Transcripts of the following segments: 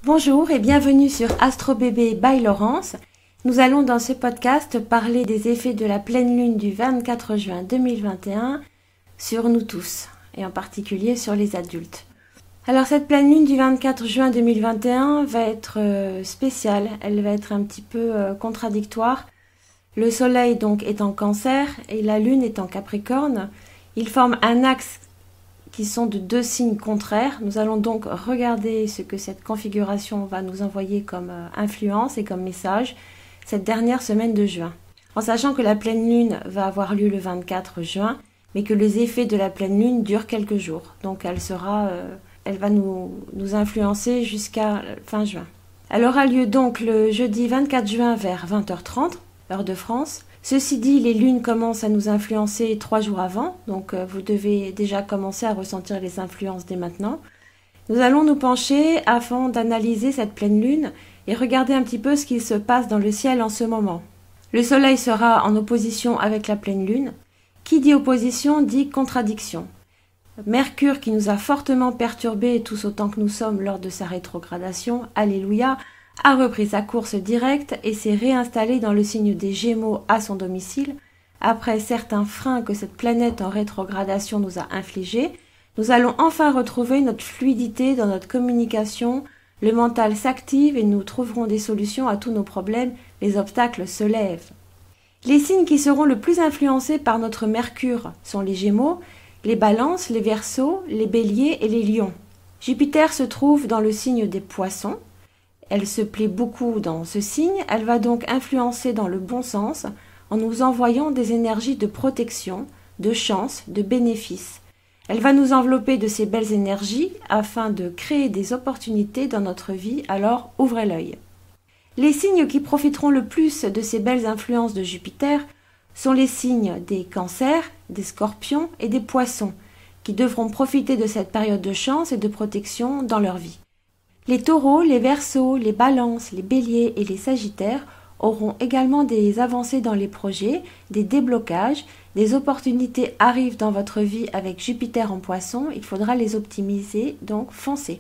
Bonjour et bienvenue sur Astro Bébé by Laurence. Nous allons dans ce podcast parler des effets de la pleine lune du 24 juin 2021 sur nous tous, et en particulier sur les adultes. Alors cette pleine lune du 24 juin 2021 va être spéciale, elle va être un petit peu contradictoire. Le soleil donc est en Cancer et la lune est en Capricorne. Ils forment un axe qui sont de deux signes contraires. Nous allons donc regarder ce que cette configuration va nous envoyer comme influence et comme message cette dernière semaine de juin. En sachant que la pleine lune va avoir lieu le 24 juin, mais que les effets de la pleine lune durent quelques jours. Donc elle va nous influencer jusqu'à fin juin. Elle aura lieu donc le jeudi 24 juin vers 20h30, heure de France. Ceci dit, les lunes commencent à nous influencer 3 jours avant, donc vous devez déjà commencer à ressentir les influences dès maintenant. Nous allons nous pencher afin d'analyser cette pleine lune et regarder un petit peu ce qui se passe dans le ciel en ce moment. Le soleil sera en opposition avec la pleine lune. Qui dit opposition dit contradiction. Mercure, qui nous a fortement perturbés tous autant que nous sommes lors de sa rétrogradation, alléluia, a repris sa course directe et s'est réinstallé dans le signe des Gémeaux à son domicile. Après certains freins que cette planète en rétrogradation nous a infligés, nous allons enfin retrouver notre fluidité dans notre communication, le mental s'active et nous trouverons des solutions à tous nos problèmes, les obstacles se lèvent. Les signes qui seront le plus influencés par notre Mercure sont les Gémeaux, les Balances, les Verseaux, les Béliers et les Lions. Jupiter se trouve dans le signe des Poissons. Elle se plaît beaucoup dans ce signe, elle va donc influencer dans le bon sens en nous envoyant des énergies de protection, de chance, de bénéfice. Elle va nous envelopper de ces belles énergies afin de créer des opportunités dans notre vie, alors ouvrez l'œil. Les signes qui profiteront le plus de ces belles influences de Jupiter sont les signes des Cancers, des Scorpions et des Poissons, qui devront profiter de cette période de chance et de protection dans leur vie. Les Taureaux, les Verseaux, les Balances, les Béliers et les Sagittaires auront également des avancées dans les projets, des déblocages, des opportunités arrivent dans votre vie avec Jupiter en Poisson, il faudra les optimiser, donc foncez.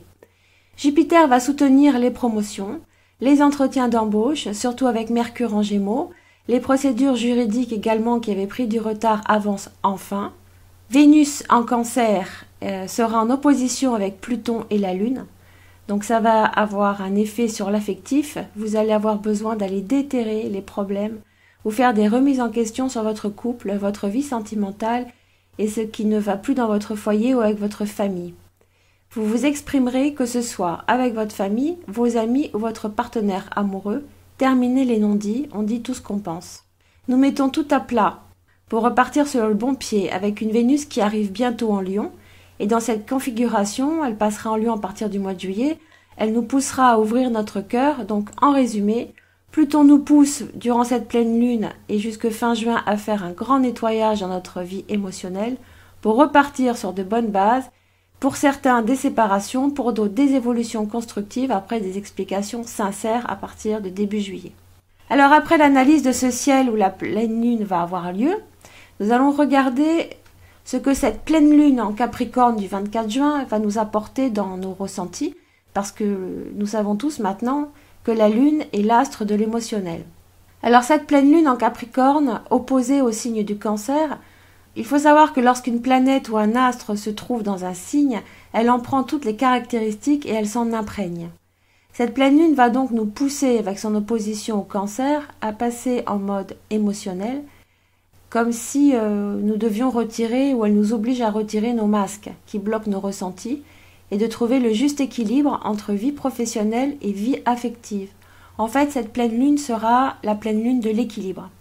Jupiter va soutenir les promotions, les entretiens d'embauche, surtout avec Mercure en Gémeaux, les procédures juridiques également qui avaient pris du retard avancent enfin. Vénus en Cancer sera en opposition avec Pluton et la Lune. Donc ça va avoir un effet sur l'affectif, vous allez avoir besoin d'aller déterrer les problèmes, ou faire des remises en question sur votre couple, votre vie sentimentale et ce qui ne va plus dans votre foyer ou avec votre famille. Vous vous exprimerez que ce soit avec votre famille, vos amis ou votre partenaire amoureux, terminez les non-dits, on dit tout ce qu'on pense. Nous mettons tout à plat pour repartir sur le bon pied avec une Vénus qui arrive bientôt en Lion. Et dans cette configuration, elle passera en Lion à partir du mois de juillet, elle nous poussera à ouvrir notre cœur. Donc en résumé, Pluton nous pousse durant cette pleine lune et jusque fin juin à faire un grand nettoyage dans notre vie émotionnelle pour repartir sur de bonnes bases, pour certains des séparations, pour d'autres des évolutions constructives après des explications sincères à partir de début juillet. Alors après l'analyse de ce ciel où la pleine lune va avoir lieu, nous allons regarder ce que cette pleine lune en Capricorne du 24 juin va nous apporter dans nos ressentis, parce que nous savons tous maintenant que la lune est l'astre de l'émotionnel. Alors cette pleine lune en Capricorne, opposée au signe du Cancer, il faut savoir que lorsqu'une planète ou un astre se trouve dans un signe, elle en prend toutes les caractéristiques et elle s'en imprègne. Cette pleine lune va donc nous pousser, avec son opposition au Cancer, à passer en mode émotionnel, comme si nous devions retirer, ou elle nous oblige à retirer nos masques qui bloquent nos ressentis, et de trouver le juste équilibre entre vie professionnelle et vie affective. En fait, cette pleine lune sera la pleine lune de l'équilibre.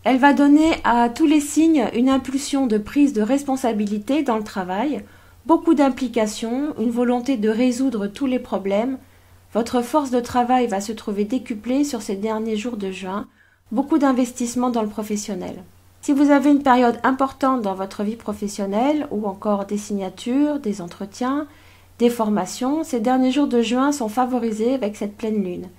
Elle va donner à tous les signes une impulsion de prise de responsabilité dans le travail, beaucoup d'implication, une volonté de résoudre tous les problèmes. Votre force de travail va se trouver décuplée sur ces derniers jours de juin, beaucoup d'investissement dans le professionnel. Si vous avez une période importante dans votre vie professionnelle ou encore des signatures, des entretiens, des formations, ces derniers jours de juin sont favorisés avec cette pleine lune.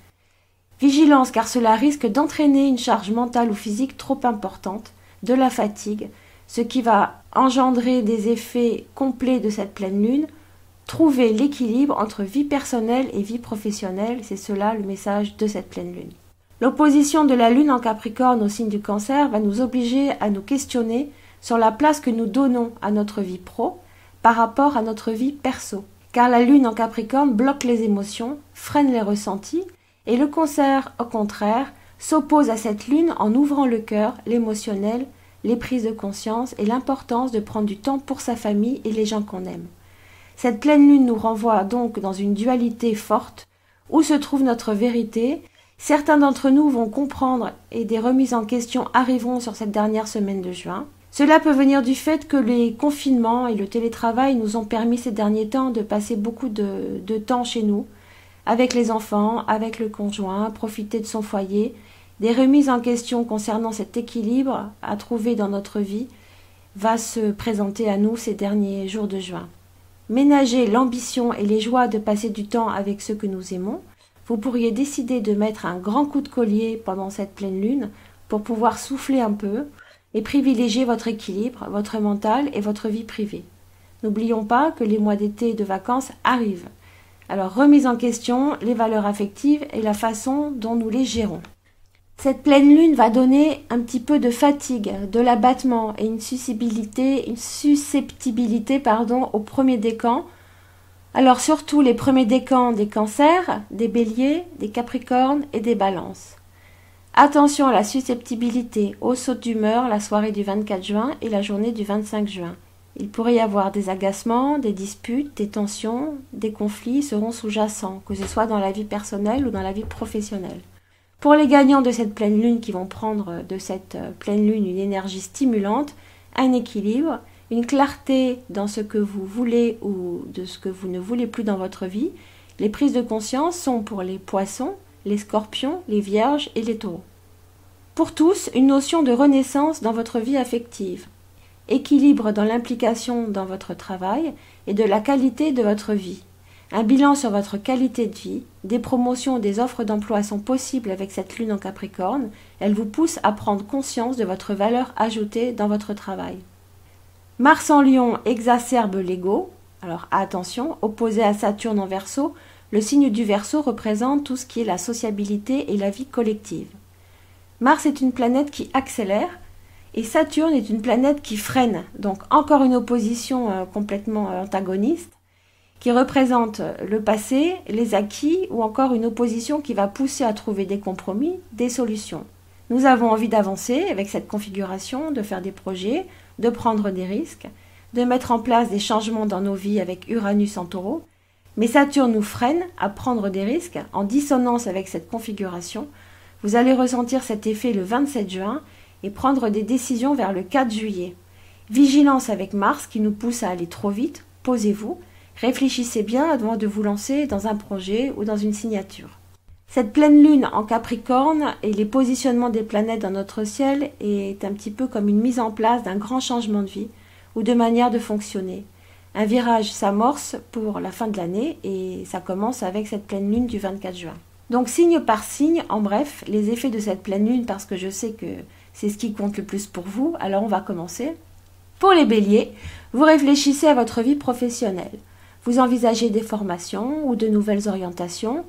Vigilance car cela risque d'entraîner une charge mentale ou physique trop importante, de la fatigue, ce qui va engendrer des effets complets de cette pleine lune, Trouver l'équilibre entre vie personnelle et vie professionnelle, c'est cela le message de cette pleine lune. L'opposition de la lune en Capricorne au signe du Cancer va nous obliger à nous questionner sur la place que nous donnons à notre vie pro par rapport à notre vie perso. Car la lune en Capricorne bloque les émotions, freine les ressentis, et le Cancer, au contraire, s'oppose à cette lune en ouvrant le cœur, l'émotionnel, les prises de conscience et l'importance de prendre du temps pour sa famille et les gens qu'on aime. Cette pleine lune nous renvoie donc dans une dualité forte, où se trouve notre vérité. Certains d'entre nous vont comprendre et des remises en question arriveront sur cette dernière semaine de juin. Cela peut venir du fait que les confinements et le télétravail nous ont permis ces derniers temps de passer beaucoup de temps chez nous, avec les enfants, avec le conjoint, profiter de son foyer. Des remises en question concernant cet équilibre à trouver dans notre vie va se présenter à nous ces derniers jours de juin. Ménager l'ambition et les joies de passer du temps avec ceux que nous aimons. Vous pourriez décider de mettre un grand coup de collier pendant cette pleine lune pour pouvoir souffler un peu et privilégier votre équilibre, votre mental et votre vie privée. N'oublions pas que les mois d'été et de vacances arrivent. Alors remise en question les valeurs affectives et la façon dont nous les gérons. Cette pleine lune va donner un petit peu de fatigue, de l'abattement et une susceptibilité au premier décan. Alors surtout les premiers décans des cancers, des béliers, des capricornes et des balances. Attention à la susceptibilité aux sautes d'humeur la soirée du 24 juin et la journée du 25 juin. Il pourrait y avoir des agacements, des disputes, des tensions, des conflits seront sous-jacents, que ce soit dans la vie personnelle ou dans la vie professionnelle. Pour les gagnants de cette pleine lune qui vont prendre de cette pleine lune une énergie stimulante, un équilibre, une clarté dans ce que vous voulez ou de ce que vous ne voulez plus dans votre vie, les prises de conscience sont pour les poissons, les scorpions, les vierges et les taureaux. Pour tous, une notion de renaissance dans votre vie affective, équilibre dans l'implication dans votre travail et de la qualité de votre vie. Un bilan sur votre qualité de vie, des promotions, des offres d'emploi sont possibles avec cette lune en Capricorne, elle vous pousse à prendre conscience de votre valeur ajoutée dans votre travail. Mars en Lion exacerbe l'ego, alors attention, opposé à Saturne en Verseau, le signe du Verseau représente tout ce qui est la sociabilité et la vie collective. Mars est une planète qui accélère et Saturne est une planète qui freine, donc encore une opposition complètement antagoniste qui représente le passé, les acquis ou encore une opposition qui va pousser à trouver des compromis, des solutions. Nous avons envie d'avancer avec cette configuration, de faire des projets, de prendre des risques, de mettre en place des changements dans nos vies avec Uranus en Taureau, mais Saturne nous freine à prendre des risques en dissonance avec cette configuration. Vous allez ressentir cet effet le 27 juin et prendre des décisions vers le 4 juillet. Vigilance avec Mars qui nous pousse à aller trop vite, posez-vous, réfléchissez bien avant de vous lancer dans un projet ou dans une signature. Cette pleine lune en Capricorne et les positionnements des planètes dans notre ciel est un petit peu comme une mise en place d'un grand changement de vie ou de manière de fonctionner. Un virage s'amorce pour la fin de l'année et ça commence avec cette pleine lune du 24 juin. Donc signe par signe, en bref, les effets de cette pleine lune parce que je sais que c'est ce qui compte le plus pour vous, alors on va commencer. Pour les béliers, vous réfléchissez à votre vie professionnelle. Vous envisagez des formations ou de nouvelles orientations.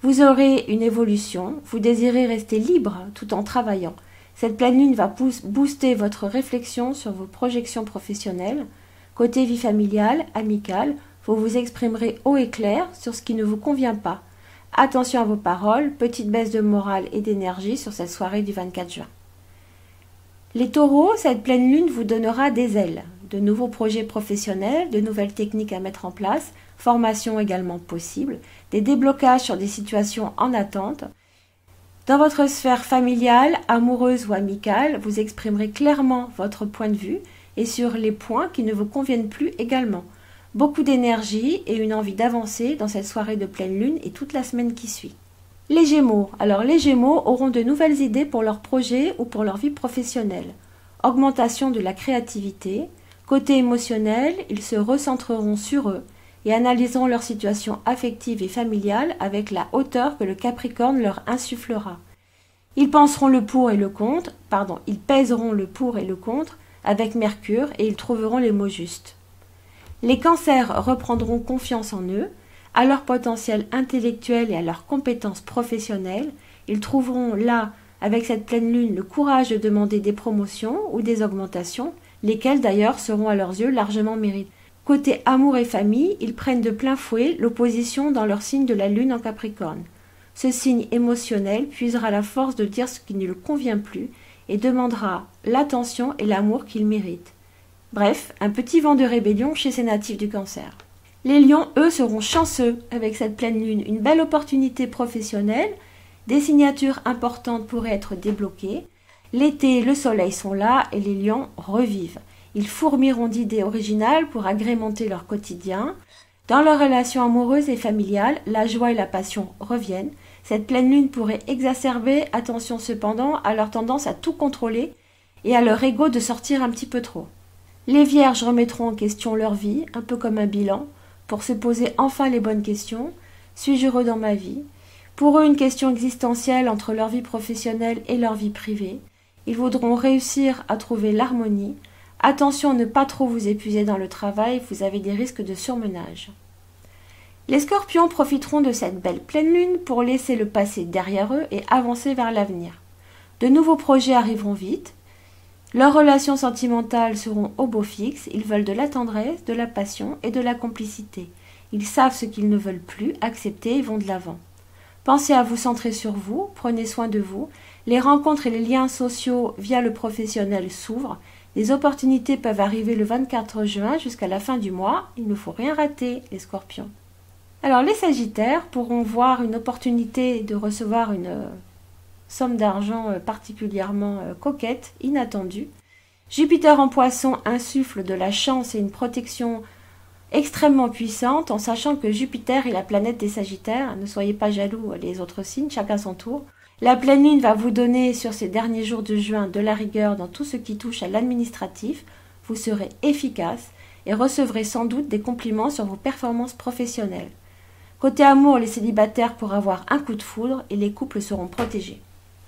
Vous aurez une évolution, vous désirez rester libre tout en travaillant. Cette pleine lune va booster votre réflexion sur vos projections professionnelles. Côté vie familiale, amicale, vous vous exprimerez haut et clair sur ce qui ne vous convient pas. Attention à vos paroles, petite baisse de morale et d'énergie sur cette soirée du 24 juin. Les taureaux, cette pleine lune vous donnera des ailes, de nouveaux projets professionnels, de nouvelles techniques à mettre en place, formation également possible, des déblocages sur des situations en attente. Dans votre sphère familiale, amoureuse ou amicale, vous exprimerez clairement votre point de vue et sur les points qui ne vous conviennent plus également. Beaucoup d'énergie et une envie d'avancer dans cette soirée de pleine lune et toute la semaine qui suit. Les Gémeaux. Alors les Gémeaux auront de nouvelles idées pour leurs projets ou pour leur vie professionnelle. Augmentation de la créativité. Côté émotionnel, ils se recentreront sur eux et analyseront leur situation affective et familiale avec la hauteur que le Capricorne leur insufflera. Ils pèseront le pour et le contre avec Mercure et ils trouveront les mots justes. Les cancers reprendront confiance en eux, à leur potentiel intellectuel et à leurs compétences professionnelles. Ils trouveront là, avec cette pleine lune, le courage de demander des promotions ou des augmentations, lesquelles d'ailleurs seront à leurs yeux largement méritées. Côté amour et famille, ils prennent de plein fouet l'opposition dans leur signe de la lune en Capricorne. Ce signe émotionnel puisera la force de dire ce qui ne lui convient plus et demandera l'attention et l'amour qu'il mérite. Bref, un petit vent de rébellion chez ces natifs du Cancer. Les lions, eux, seront chanceux avec cette pleine lune. Une belle opportunité professionnelle, des signatures importantes pourraient être débloquées. L'été et le soleil sont là et les lions revivent. Ils fourmiront d'idées originales pour agrémenter leur quotidien. Dans leurs relations amoureuses et familiales, la joie et la passion reviennent. Cette pleine lune pourrait exacerber, attention cependant, à leur tendance à tout contrôler et à leur ego de sortir un petit peu trop. Les vierges remettront en question leur vie, un peu comme un bilan, pour se poser enfin les bonnes questions. Suis-je heureux dans ma vie? Pour eux, une question existentielle entre leur vie professionnelle et leur vie privée. Ils voudront réussir à trouver l'harmonie. Attention à ne pas trop vous épuiser dans le travail, vous avez des risques de surmenage. Les scorpions profiteront de cette belle pleine lune pour laisser le passé derrière eux et avancer vers l'avenir. De nouveaux projets arriveront vite. Leurs relations sentimentales seront au beau fixe. Ils veulent de la tendresse, de la passion et de la complicité. Ils savent ce qu'ils ne veulent plus accepter et vont de l'avant. Pensez à vous centrer sur vous, prenez soin de vous. Les rencontres et les liens sociaux via le professionnel s'ouvrent. Les opportunités peuvent arriver le 24 juin jusqu'à la fin du mois. Il ne faut rien rater, les scorpions. Alors, les sagittaires pourront voir une opportunité de recevoir une somme d'argent particulièrement coquette, inattendue. Jupiter en poisson insuffle de la chance et une protection extrêmement puissante, en sachant que Jupiter est la planète des sagittaires. Ne soyez pas jaloux les autres signes, chacun son tour. La pleine lune va vous donner sur ces derniers jours de juin de la rigueur dans tout ce qui touche à l'administratif. Vous serez efficace et recevrez sans doute des compliments sur vos performances professionnelles. Côté amour, les célibataires pourront avoir un coup de foudre et les couples seront protégés.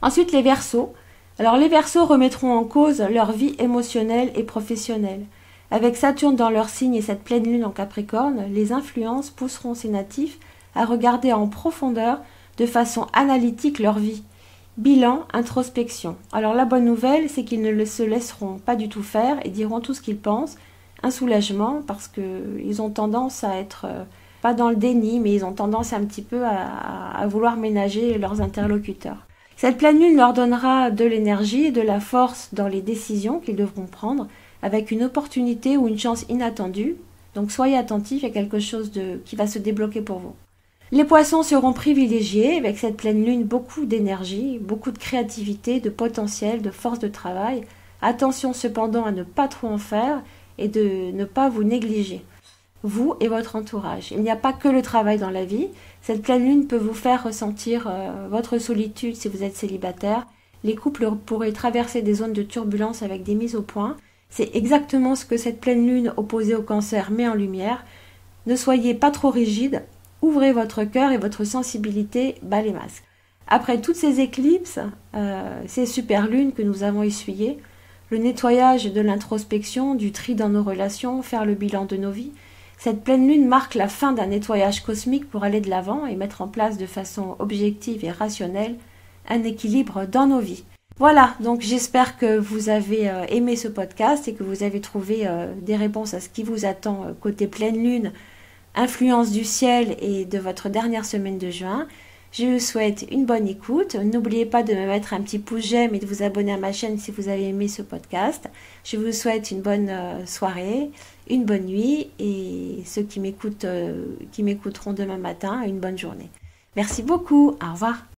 Ensuite, les Verseaux. Alors, les Verseaux remettront en cause leur vie émotionnelle et professionnelle. Avec Saturne dans leur signe et cette pleine lune en Capricorne, les influences pousseront ces natifs à regarder en profondeur de façon analytique leur vie. Bilan, introspection. Alors la bonne nouvelle, c'est qu'ils ne se laisseront pas du tout faire et diront tout ce qu'ils pensent. Un soulagement parce qu'ils ont tendance à être, pas dans le déni, mais ils ont tendance un petit peu à vouloir ménager leurs interlocuteurs. Cette pleine lune leur donnera de l'énergie et de la force dans les décisions qu'ils devront prendre avec une opportunité ou une chance inattendue. Donc soyez attentifs, il y a quelque chose qui va se débloquer pour vous. Les poissons seront privilégiés avec cette pleine lune, beaucoup d'énergie, beaucoup de créativité, de potentiel, de force de travail. Attention cependant à ne pas trop en faire et de ne pas vous négliger, vous et votre entourage. Il n'y a pas que le travail dans la vie. Cette pleine lune peut vous faire ressentir votre solitude si vous êtes célibataire. Les couples pourraient traverser des zones de turbulence avec des mises au point. C'est exactement ce que cette pleine lune opposée au Cancer met en lumière. Ne soyez pas trop rigide. Ouvrez votre cœur et votre sensibilité bat les masques. Après toutes ces éclipses, ces super lunes que nous avons essuyées, le nettoyage de l'introspection, du tri dans nos relations, faire le bilan de nos vies, cette pleine lune marque la fin d'un nettoyage cosmique pour aller de l'avant et mettre en place de façon objective et rationnelle un équilibre dans nos vies. Voilà, donc j'espère que vous avez aimé ce podcast et que vous avez trouvé des réponses à ce qui vous attend côté pleine lune, influence du ciel et de votre dernière semaine de juin. Je vous souhaite une bonne écoute. N'oubliez pas de me mettre un petit pouce j'aime et de vous abonner à ma chaîne si vous avez aimé ce podcast. Je vous souhaite une bonne soirée, une bonne nuit et ceux qui m'écouteront demain matin, une bonne journée. Merci beaucoup. Au revoir.